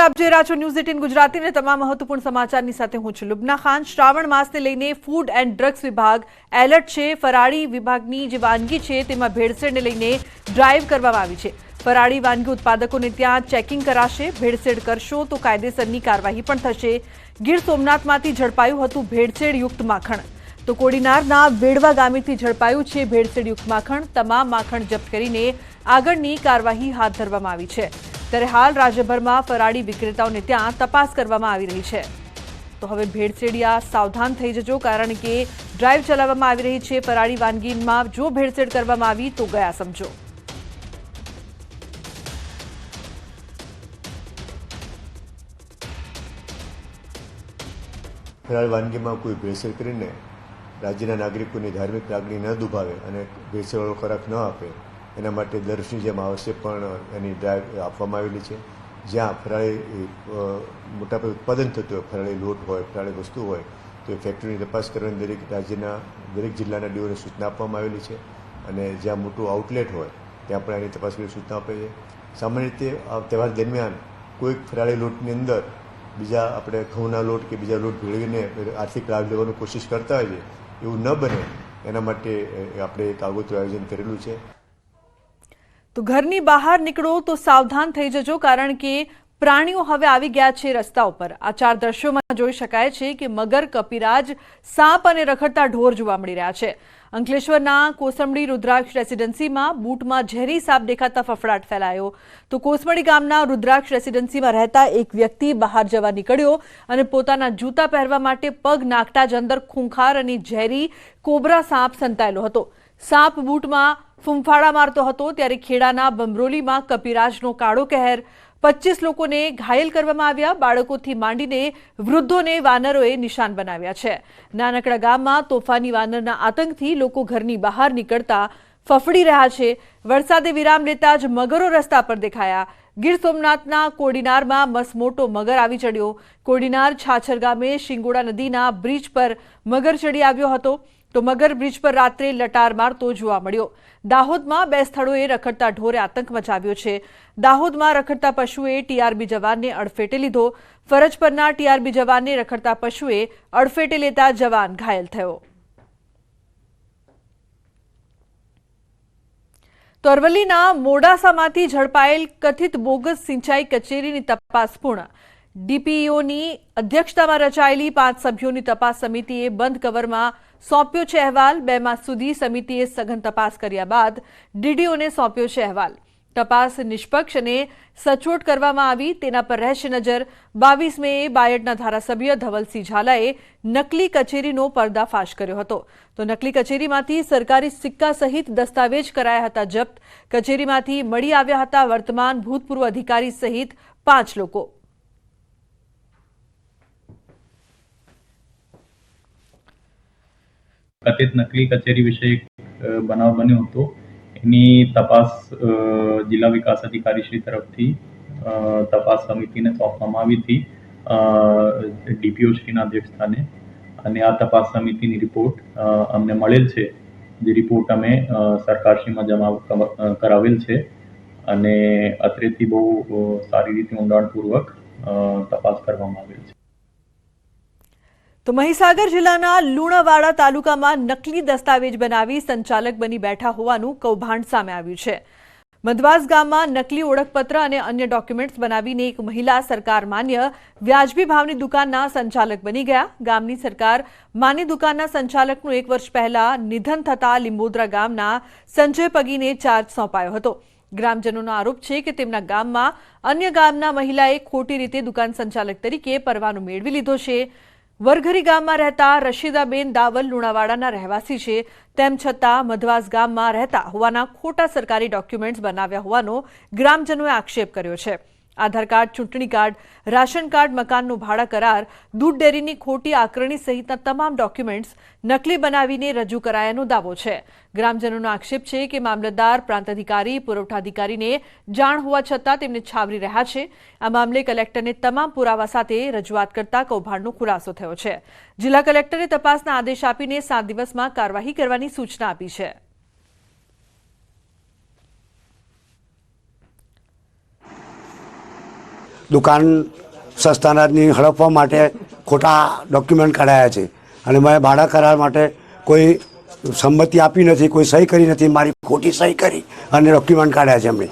આપ જોઈ રહ્યા છો ન્યૂઝ 18 ગુજરાતી ને તમામ મહત્વપૂર્ણ સમાચારની સાથે હું છું લુબના ખાન। શ્રાવણ માસને લઈને ફૂડ એન્ડ ડ્રગ્સ વિભાગ એલર્ટ છે। ફરાળી વિભાગની જે વાનગી છે તેમાં ભેળસેળને લઈને ડ્રાઈવ કરવામાં આવી છે। ફરાળી વાનગી ઉત્પાદકોને ત્યાં ચેકિંગ કરાશે। ભેળસેળ કરશો તો કાયદેસરની કાર્યવાહી પણ થશે। ગીર સોમનાથમાંથી ઝડપાયું હતું ભેળસેળયુક્ત માખણ। તો કોડીનારના વેડવા ગામેથી ઝડપાયું છે ભેળસેળયુક્ત માખણ। તમામ માખણ જપ્ત કરીને આગળની કાર્યવાહી હાથ ધરવામાં આવી છે। ત્યારે હાલ રાજ્યભરમાં ફરાળી વિક્રેતાઓને ત્યાં તપાસ કરવામાં આવી રહી છે। તો હવે ભેળસેળિયા સાવધાન થઈ જજો, કારણ કે ડ્રાઈવ ચલાવવામાં આવી રહી છે। ફરાળી વાનગીમાં જો ભેળસેળ કરવામાં આવી તો ગયા સમજો। ફરાળી વાનગીમાં કોઈ ભેળસેળ કરીને રાજ્યના નાગરિકોની ધાર્મિક લાગણી ન દુભાવે અને ભેળસેળવાળો ખોરાક ન આપે એના માટે દર વર્ષની જેમ આ વર્ષે પણ એની ડ્રાઈવ આપવામાં આવેલી છે। જ્યાં ફરાળી મોટાપાયે ઉત્પાદન થતું હોય, ફરાળી લોટ હોય, ફરાળી વસ્તુ હોય, તો એ ફેક્ટરીની તપાસ કરવાની દરેક રાજ્યના દરેક જિલ્લાના ડીઓને સૂચના આપવામાં આવેલી છે। અને જ્યાં મોટું આઉટલેટ હોય ત્યાં પણ એની તપાસ કરી સૂચના આપે છે। સામાન્ય રીતે આ તહેવાર દરમિયાન કોઈક ફરાળી લોટની અંદર બીજા આપણે ઘઉંના લોટ કે બીજા લોટ ભેળવીને આર્થિક લાભ લેવાની કોશિશ કરતા હોઈએ, એવું ન બને એના માટે આપણે એક આગોતરું આયોજન કરેલું છે। તો ઘરની બહાર નીકળો તો સાવધાન થઈ જજો, કારણ કે પ્રાણીઓ હવે આવી ગયા છે રસ્તા ઉપર। આ 4 દ્રશ્યોમાં જોઈ શકાય છે કે મગર, કપિરાજ, સાપ અને રખડતા ઢોર જોવા મળી રહ્યા છે। અંકલેશ્વરના કોસંબડી રુદ્રાક્ષ રેસિડેન્સીમાં બૂટમાં ઝેરી સાપ દેખાતા ફફડાટ ફેલાયો। તો કોસંબડી ગામના રુદ્રાક્ષ રેસિડેન્સીમાં રહેતા એક વ્યક્તિ બહાર જવા નીકળ્યો અને પોતાના જૂતા પહેરવા માટે પગ નાખતા જ અંદર ખૂંખાર અને ઝેરી કોબરા સાપ સંતાયેલો હતો। સાપ બૂટમાં ફૂંફાડા મારતો હતો, ત્યારે ખેડાના બમરોલીમાં કપિરાજનો કાળો કહેર। 25 લોકોને ઘાયલ કરવામાં આવ્યા। બાળકોથી માંડીને વૃદ્ધોને વાનરોએ નિશાન બનાવ્યા છે। નાનકડા ગામમાં તોફાની વાનરના આતંકથી લોકો ઘરની બહાર નીકળતા ફફડી રહ્યા છે। વરસાદે વિરામ લેતા જ મગરો રસ્તા પર દેખાયા। ગીર સોમનાથના કોડીનારમાં મસમોટો મગર આવી ચડ્યો। કોડીનાર છાછર ગામે શિંગોડા નદીના બ્રિજ પર મગર ચડી આવ્યો હતો। તો મગર બ્રિજ પર રાત્રે લટાર મારતો જોવા મળ્યો। દાહોદમાં 2 સ્થળોએ રખડતા ઢોરે આતંક મચાવ્યો છે। દાહોદમાં રખડતા પશુએ ટીઆરબી જવાનને અડફેટે લીધો। ફરજ પરના ટીઆરબી જવાનને રખડતા પશુએ અડફેટે લેતા જવાન ઘાયલ થયો। તો અરવલ્લીના મોડાસામાંથી ઝડપાયેલ કથિત બોગસ સિંચાઈ કચેરીની તપાસ પૂર્ણ। ડીપીઈઓની અધ્યક્ષતામાં રચાયેલી 5 સભ્યોની તપાસ સમિતિએ બંધ કવરમાં સોંપ્યો છે અહેવાલ। 2 માસ સુધી સમિતિએ સઘન તપાસ કર્યા બાદ ડીડીઓને સોંપ્યો છે અહેવાલ। તપાસ નિષ્પક્ષ અને સચોટ કરવામાં આવી, તેના પર રહેશે નજર। 22 મેએ બાયડના ધારાસભ્ય ધવલસિંહ ઝાલાએ નકલી કચેરીનો પર્દાફાશ કર્યો હતો। તો નકલી કચેરીમાંથી સરકારી સિક્કા સહિત દસ્તાવેજ કરાયા હતા જપ્ત। કચેરીમાંથી મળી આવ્યા હતા વર્તમાન ભૂતપૂર્વ અધિકારી સહિત 5 લોકો। કથિત નકલી કચેરી વિશે એક બનાવ બન્યો હતો, એની તપાસ જિલ્લા વિકાસ અધિકારી શ્રી તરફથી તપાસ સમિતિને સોંપવામાં આવી હતી ડીપીઓ શ્રીના અધ્યક્ષસ્થાને। અને આ તપાસ સમિતિની રિપોર્ટ અમને મળેલ છે, જે રિપોર્ટ અમે સરકારશ્રીમાં જમા કરાવેલ છે અને અત્રેથી બહુ સારી રીતે ઊંડાણપૂર્વક તપાસ કરવામાં આવેલ છે। તો મહીસાગર જિલ્લાના લુણાવાડા તાલુકામાં નકલી દસ્તાવેજ બનાવી સંચાલક બની બેઠા હોવાનું કૌભાંડ સામે આવ્યું છે। મધવાસ ગામમાં નકલી ઓળખપત્ર અને અન્ય ડોક્યુમેન્ટ્સ બનાવીને એક મહિલા સરકાર માન્ય વ્યાજબી ભાવની દુકાનના સંચાલક બની ગયા। ગામની સરકાર માન્ય દુકાનના સંચાલકનું 1 વર્ષ પહેલા નિધન થતા લીંબોદરા ગામના સંજય પગીને ચાર્જ સોંપાયો હતો। ગ્રામજનોનો આરોપ છે કે તેમના ગામમાં અન્ય ગામના મહિલાએ ખોટી રીતે દુકાન સંચાલક તરીકે પરવાનો મેળવી લીધો છે। વરઘરી ગામમાં રહેતા રશીદાબેન દાવલ લુણાવાડાના રહેવાસી છે, તેમ છતાં મધવાસ ગામમાં રહેતા હોવાના ખોટા સરકારી ડોક્યુમેન્ટ્સ બનાવ્યા હોવાનો ગ્રામજનોએ આક્ષેપ કર્યો છે। આધાર કાર્ડ, ચૂંટણી કાર્ડ, રાશન કાર્ડ, મકાનનો ભાડા કરાર, દૂધ ડેરીની ખોટી આકરણી સહિતના તમામ ડોક્યુમેન્ટ્સ નકલી બનાવીને રજૂ કરાયાનો દાવો છે। ગ્રામજનોનો આક્ષેપ છે કે મામલતદાર, પ્રાંત અધિકારી, પુરવઠા અધિકારીને જાણ હોવા છતાં તેમને છાવરી રહ્યા છે। આ મામલે કલેક્ટરને તમામ પુરાવા સાથે રજૂઆત કરતા કૌભાંડનો ખુલાસો થયો છે। જિલ્લા કલેક્ટરે તપાસના આદેશ આપીને 7 દિવસમાં કાર્યવાહી કરવાની સૂચના આપી છે। દુકાન સસ્તા અનાજની હડપવા માટે ખોટા ડોક્યુમેન્ટ કાઢાયા છે અને મેં ભાડા કરાર માટે કોઈ સંમતિ આપી નથી, કોઈ સહી કરી નથી, મારી ખોટી સહી કરી અને ડોક્યુમેન્ટ કાઢ્યા છે એમણે.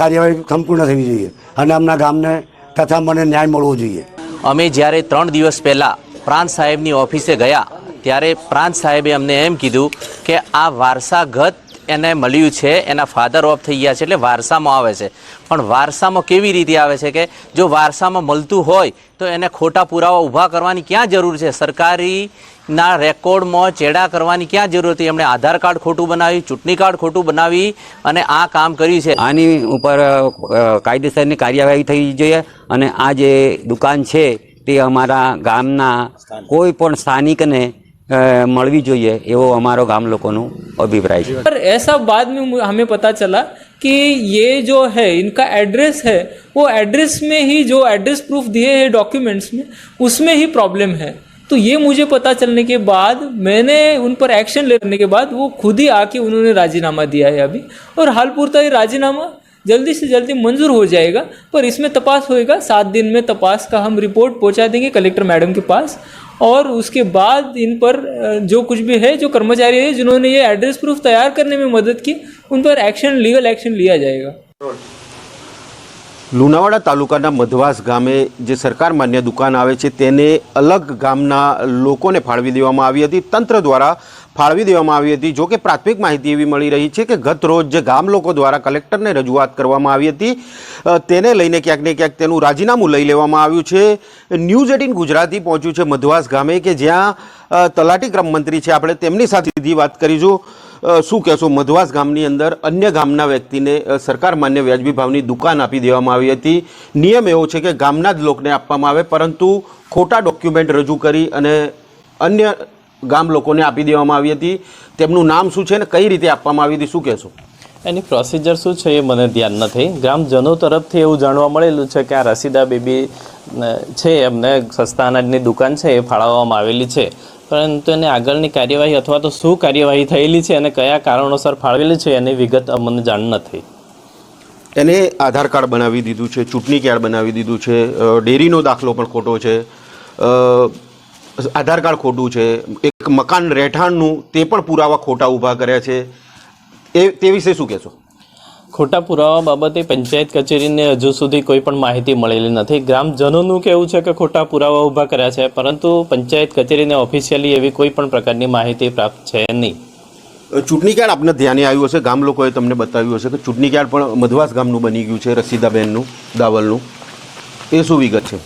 કાર્યવાહી સંપૂર્ણ થવી જોઈએ અને આમના ગામને તથા મને ન્યાય મળવો જોઈએ. અમે જ્યારે 3 દિવસ પહેલાં પ્રાંત સાહેબની ઓફિસે ગયા ત્યારે પ્રાંત સાહેબે અમને એમ કીધું કે આ વારસાગત એને મળ્યું છે, એના ફાધર ઓફ થઈ ગયા છે એટલે વારસામાં આવે છે. પણ વારસામાં કેવી રીતે આવે છે કે જો વારસામાં મળતું હોય તો એને ખોટા પુરાવા ઊભા કરવાની ક્યાં જરૂર છે? સરકારીના રેકોર્ડમાં ચેડા કરવાની ક્યાં જરૂર હતી? એમણે આધાર કાર્ડ ખોટું બનાવી, ચૂંટણી કાર્ડ ખોટું બનાવી અને આ કામ કર્યું છે. આની ઉપર કાયદેસરની કાર્યવાહી થઈ જોઈએ અને આ જે દુકાન છે તે અમારા ગામના કોઈ પણ સ્થાનિકને મળવી જોઈએ એવો અમારો ગામ લોકોનો અભિપ્રાય છે. पर ऐसा बाद में हमें पता चला कि ये जो है इनका एड्रेस है वो एड्रेस में ही जो एड्रेस प्रूफ दिए हैं डॉक्यूमेंट्स में उसमें ही प्रॉब्लम है. तो ये मुझे पता चलने के बाद मैंने उन पर एक्शन लेने के बाद वो खुद ही आके उन्होंने राजीनामा दिया है अभी, और हाल पूरता ये राजीनामा जल्दी से जल्दी मंजूर हो जाएगा. पर इसमें तपास होएगा, 7 दिन में तपास का हम रिपोर्ट पहुंचा देंगे कलेक्टर मैडम के पास, और उसके बाद इन पर जो कुछ भी है, जो कर्मचारी है जिन्होंने ये एड्रेस प्रूफ तैयार करने में मदद की, उन पर एक्शन, लीगल एक्शन लिया जाएगा. લુણાવાડા તાલુકાના મધવાસ ગામે જે સરકાર માન્ય દુકાન આવે છે તેને અલગ ગામના લોકોને ફાળવી દેવામાં આવી હતી, તંત્ર દ્વારા ફાળવી દેવામાં આવી હતી. જો કે પ્રાથમિક માહિતી એવી મળી રહી છે કે ગત રોજ જે ગામ લોકો દ્વારા કલેક્ટરને રજૂઆત કરવામાં આવી હતી તેને લઈને ક્યાંક ને ક્યાંક તેનું રાજીનામું લઈ લેવામાં આવ્યું છે. ન્યૂઝ 18 ગુજરાતી પહોંચ્યું છે મધવાસ ગામે કે જ્યાં તલાટી ક્રમ મંત્રી છે, આપણે તેમની સાથે સીધી વાત કરીશું. શું કહેશો? મધવાસ ગામની અંદર અન્ય ગામના વ્યક્તિને સરકાર માન્ય વ્યાજબી ભાવની દુકાન આપી દેવામાં આવી હતી. નિયમ એવો છે કે ગામના જ લોકોને આપવામાં આવે, પરંતુ ખોટા ડોક્યુમેન્ટ રજૂ કરી અને અન્ય ગામ લોકોને આપી દેવામાં આવી હતી. તેમનું નામ શું છે અને કઈ રીતે આપવામાં આવી હતી, શું કહેશો? એની પ્રોસિજર શું છે એ મને ધ્યાન નથી. ગ્રામજનો તરફથી એવું જાણવા મળેલું છે કે આ રસીદા બેબી છે એમને સસ્તા અનાજની દુકાન છે એ ફાળવવામાં આવેલી છે, પરંતુ એને આગળની કાર્યવાહી અથવા તો શું કાર્યવાહી થયેલી છે અને કયા કારણોસર ફાળવેલી છે એની વિગત અમને જાણ નથી. એને આધાર કાર્ડ બનાવી દીધું છે, ચૂંટણી કાર્ડ બનાવી દીધું છે, ડેરીનો દાખલો પણ ખોટો છે, આધાર કાર્ડ ખોટું છે, એક મકાન રહેઠાણનું તે પણ પુરાવા ખોટા ઊભા કર્યા છે. તે વિશે શું કહેશો? ખોટા પુરાવા બાબતે પંચાયત કચેરીને હજુ સુધી કોઈ પણ માહિતી મળેલી નથી. ગ્રામજનોનું કહેવું છે કે ખોટા પુરાવા ઊભા કર્યા છે, પરંતુ પંચાયત કચેરીને ઓફિશિયલી એવી કોઈ પણ પ્રકારની માહિતી પ્રાપ્ત છે નહીં. ચૂંટણી કાર્ડ આપને ધ્યાને આવ્યું હશે, ગામ લોકોએ તમને બતાવ્યું હશે કે ચૂંટણી કાર્ડ પણ મધવાસ ગામનું બની ગયું છે, રસીદાબેનનું દાવલનું. એ શું વિગત છે?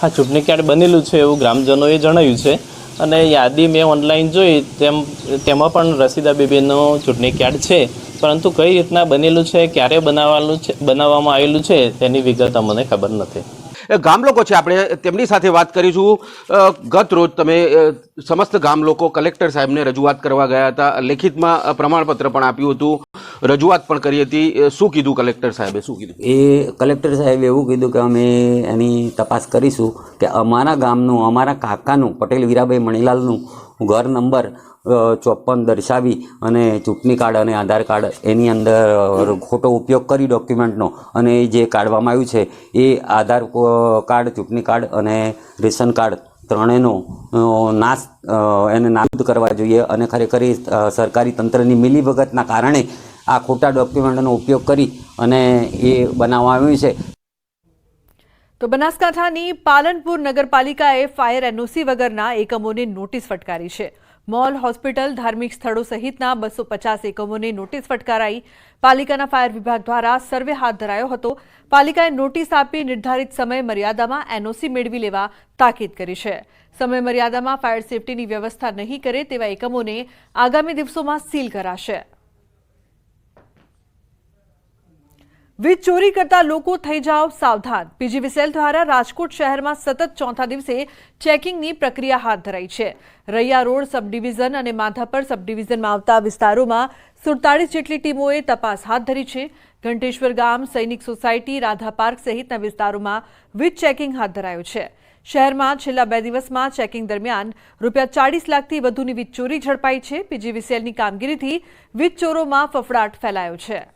હા, ચૂંટણી કાર્ડ બનેલું છે એવું ગ્રામજનોએ જણાવ્યું છે અને યાદી મેં ઓનલાઈન જોઈ તેમાં પણ રસીદા બેબીનું ચૂંટણી કાર્ડ છે, પરંતુ કઈ રીતના બનેલું છે, ક્યારે બનાવવામાં આવેલું છે તેની વિગત અમને ખબર નથી. ગામ લોકો છે, આપણે તેમની સાથે વાત કરીશું. ગત રોજ તમે સમસ્ત ગામ લોકો કલેક્ટર સાહેબને રજૂઆત કરવા ગયા હતા, લેખિતમાં પ્રમાણપત્ર પણ આપ્યું હતું, રજૂઆત પણ કરી હતી. શું કીધું કલેક્ટર સાહેબે? શું કીધું? એ કલેક્ટર સાહેબે એવું કીધું કે અમે એની તપાસ કરીશું કે અમારા ગામનું, અમારા કાકાનું પટેલ વીરાભાઈ મણીલાલનું ઘર નંબર 54 દર્શાવી અને ચૂંટણી કાર્ડ અને આધાર કાર્ડ એની અંદર ખોટો ઉપયોગ કરી ડોક્યુમેન્ટનો, અને જે કાઢવામાં આવ્યું છે એ આધાર કાર્ડ, ચૂંટણી કાર્ડ અને રેશન કાર્ડ ત્રણેયનો નાશ એને નાબૂદ કરવા જોઈએ. અને ખરેખર સરકારી તંત્રની મિલીભગતના કારણે આ ખોટા ડોક્યુમેન્ટનો ઉપયોગ કરી અને એ બનાવવામાં આવ્યું છે. તો બનાસકાંઠાની પાલનપુર નગરપાલિકાએ ફાયર એનઓસી વગરના એકમોને નોટિસ ફટકારી છે. મોલ, હોસ્પિટલ, ધાર્મિક સ્થળો સહિતના 250 એકમોને નોટિસ ફટકારાઈ. પાલિકાના ફાયર વિભાગ દ્વારા સર્વે હાથ ધરાયો હતો. પાલિકાએ નોટિસ આપી નિર્ધારિત સમય મર્યાદામાં એનઓસી મેળવી લેવા તાકીદ કરી છે. સમય મર્યાદામાં ફાયર સેફટીની વ્યવસ્થા નહીં કરે તેવા એકમોને આગામી દિવસોમાં સીલ કરાશે. વીજ ચોરી કરતા લોકો થઈ જાઓ સાવધાન. પીજીવીસીએલ દ્વારા રાજકોટ શહેરમાં સતત ચોથા દિવસે ચેકિંગની પ્રક્રિયા હાથ ધરાઈ છે. રૈયા રોડ સબ ડિવિઝન અને માધાપર સબ ડિવિઝનમાં આવતા વિસ્તારોમાં 47 જેટલી ટીમોએ તપાસ હાથ ધરી છે. ઘંટેશ્વર ગામ, સૈનિક સોસાયટી, રાધા પાર્ક સહિતના વિસ્તારોમાં વીજ ચેકિંગ હાથ ધરાયું છે. શહેરમાં છેલ્લા 2 દિવસમાં ચેકિંગ દરમિયાન ₹40 લાખથી વધુની વીજ ચોરી ઝડપાઈ છે. પીજીવીસીએલની કામગીરીથી વીજ ચોરોમાં ફફડાટ ફેલાયો છે.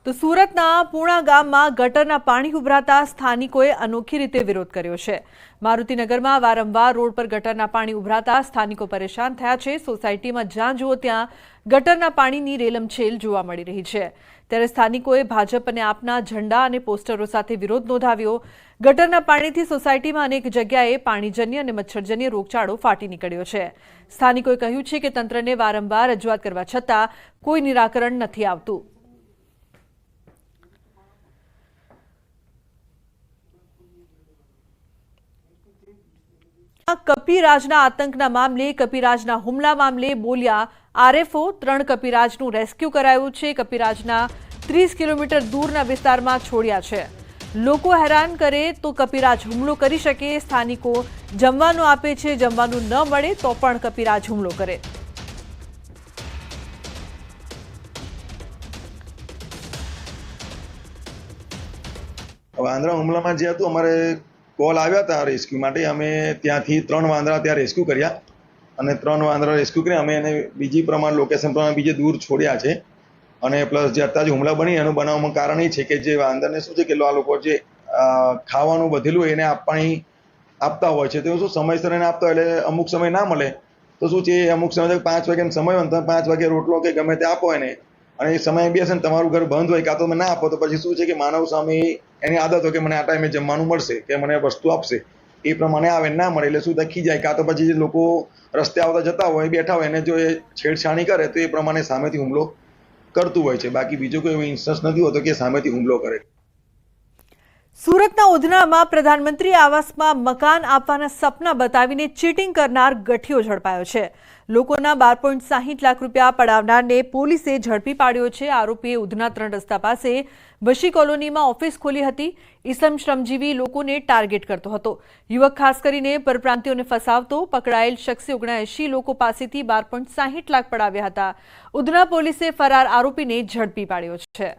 તો સુરતના પૂણા ગામમાં ગટરના પાણી ઉભરાતા સ્થાનિકોએ અનોખી રીતે વિરોધ કર્યો છે. મારુતિનગરમાં વારંવાર રોડ પર ગટરના પાણી ઉભરાતા સ્થાનિકો પરેશાન થયા છે. સોસાયટીમાં જ્યાં જુઓ ત્યાં ગટરના પાણીની રેલમછેલ જોવા મળી રહી છે. ત્યારે સ્થાનિકોએ ભાજપ અને આપના ઝંડા અને પોસ્ટરો સાથે વિરોધ નોંધાવ્યો. ગટરના પાણીથી સોસાયટીમાં અનેક જગ્યાએ પાણીજન્ય અને મચ્છરજન્ય રોગચાળો ફાટી નીકળ્યો છે. સ્થાનિકોએ કહ્યું છે કે તંત્રને વારંવાર રજૂઆત કરવા છતાં કોઈ નિરાકરણ નથી આવતું. કપિરાજના આતંકના મામલે, કપિરાજના હુમલા મામલે બોલ્યા આરએફઓ. 3 કપિરાજનું રેસ્ક્યુ કરાયું છે. કપિરાજના 30 કિલોમીટર દૂરના વિસ્તારમાં છોડ્યા છે. લોકો હેરાન કરે તો કપિરાજ હુમલો કરી શકે. સ્થાનિકો જમવાનું આપે છે, જમવાનું ન મળે તો પણ કપિરાજ હુમલો કરે. વાંદરા હુમલામાં જે હતું, અમારે કોલ આવ્યા હતા રેસ્ક્યુ માટે. અમે ત્યાંથી 3 વાંદરા ત્યાં રેસ્ક્યુ કર્યા અને 3 વાંદરા રેસ્ક્યુ કરી અમે એને બીજી પ્રમાણે લોકેશન પ્રમાણે બીજે દૂર છોડ્યા છે. અને પ્લસ જે અત્યારે હુમલા બની એનું બનાવવાનું કારણ એ છે કે જે વાંદરને શું છે કે આ લોકો જે ખાવાનું વધેલું એને આપતા હોય છે, તો શું સમયસર એને આપતા હોય એટલે અમુક સમય ના મળે તો શું છે અમુક સમય 5 વાગ્યાનો સમય હોય ને તમે 5 વાગે રોટલો કે ગમે તે આપો એને, અને એ સમય બેસે ને તમારું ઘર બંધ હોય કાં તો તમે ના આપો તો પછી શું છે કે માનવ સામે એની આદત હોય કે મને આ ટાઈમે જમવાનું મળશે કે મને વસ્તુ આપશે, એ પ્રમાણે આવે ના મળે એટલે શું થાય ખીજાય, કાં તો પછી જે લોકો રસ્તે આવતા જતા હોય બેઠા હોય એને જો એ છેડછાણી કરે તો એ પ્રમાણે સામેથી હુમલો કરતું હોય છે. બાકી બીજો કોઈ એવો ઇન્સ્ટન્સ નથી હોતો કે સામેથી હુમલો કરે. સુરતના ઉધનામાં પ્રધાનમંત્રી આવાસમાં મકાન આપવાના સપના બતાવીને ચીટિંગ કરનાર ગઠિયો ઝડપાયો છે. લોકોના 12.60 લાખ રૂપિયા પડાવનારને પોલીસે ઝડપી પાડ્યો છે. આરોપીએ ઉધના 3 રસ્તા પાસે વશી કોલોનીમાં ઓફિસ ખોલી હતી. ઇસમ શ્રમજીવી લોકોને ટાર્ગેટ કરતો હતો. યુવક ખાસ કરીને પરપ્રાંતિયોને ફસાવતો. પકડાયેલ શખ્સે 79 લોકો પાસેથી 12.60 લાખ પડાવ્યા હતા. ઉધના પોલીસે ફરાર આરોપીને ઝડપી પાડ્યો છે.